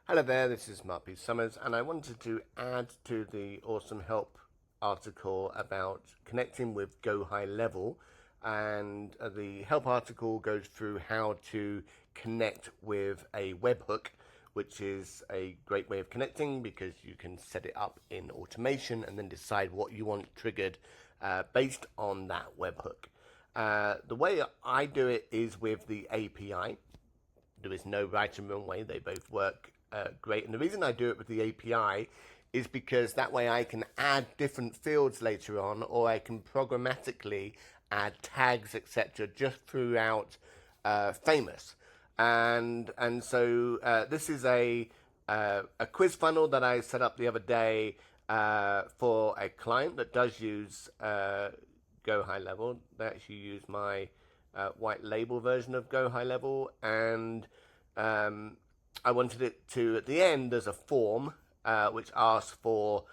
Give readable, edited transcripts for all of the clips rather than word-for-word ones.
Hello there, this is Mark P. Summers, and I wanted to add to the awesome help article about connecting with GoHighLevel. And the help article goes through how to connect with a webhook, which is a great way of connecting because you can set it up in automation and then decide what you want triggered based on that webhook. The way I do it is with the API. There is no right and wrong way, they both work great. And the reason I do it with the API is because that way I can add different fields later on, or I can programmatically add tags, etc., just throughout Famous. And so this is a quiz funnel that I set up the other day for a client that does use GoHighLevel. They actually use my white label version of GoHighLevel, and I wanted it to, at the end, there's a form which asks for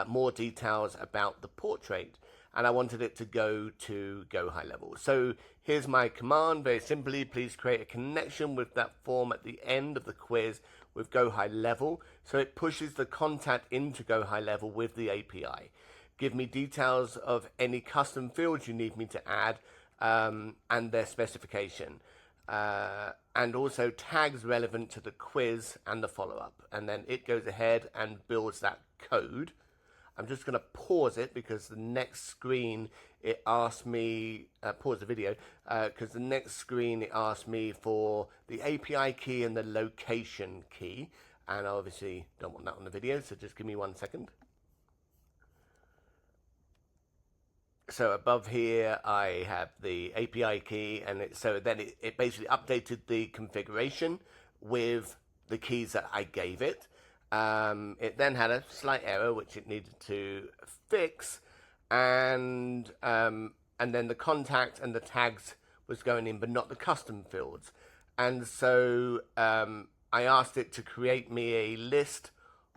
more details about the portrait, and I wanted it to go to GoHighLevel. So here's my command, very simply: please create a connection with that form at the end of the quiz with GoHighLevel. So it pushes the contact into GoHighLevel with the API. Give me details of any custom fields you need me to add and their specification. And also tags relevant to the quiz and the follow-up. And then it goes ahead and builds that code. I'm just going to pause it because the next screen it asks me, pause the video, because the next screen it asks me for the API key and the location key. And I obviously don't want that on the video, so just give me 1 second. So above here, I have the API key, and it basically updated the configuration with the keys that I gave it. It then had a slight error which it needed to fix, and then the contact and the tags was going in, but not the custom fields. And so I asked it to create me a list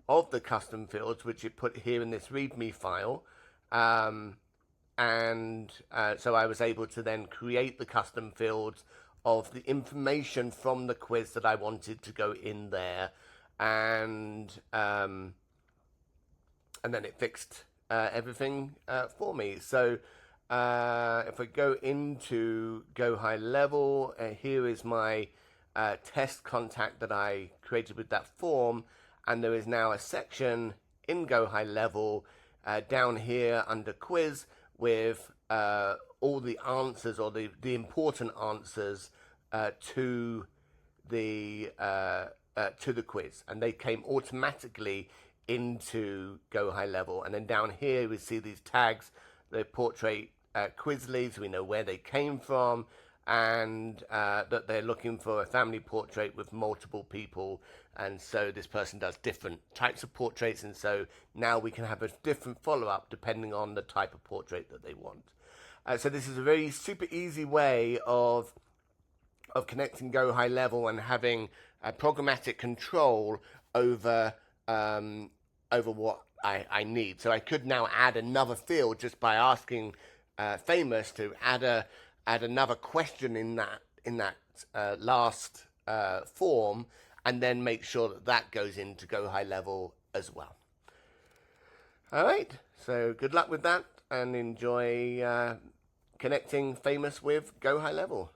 of the custom fields, which it put here in this README file. So I was able to then create the custom fields of the information from the quiz that I wanted to go in there, and then it fixed everything for me. So if I go into GoHighLevel, here is my test contact that I created with that form, and there is now a section in GoHighLevel down here under quiz with all the answers, or the important answers to the quiz, and they came automatically into GoHighLevel. And then down here we see these tags, the portrait quiz leads. We know where they came from, and that they're looking for a family portrait with multiple people, and so this person does different types of portraits, and so now we can have a different follow-up depending on the type of portrait that they want. So this is a very super easy way of connecting GoHighLevel and having programmatic control over what I need. So I could now add another field just by asking Famous to add another question in that last form, and then make sure that that goes into GoHighLevel as well. All right, so good luck with that, and enjoy connecting Famous with GoHighLevel.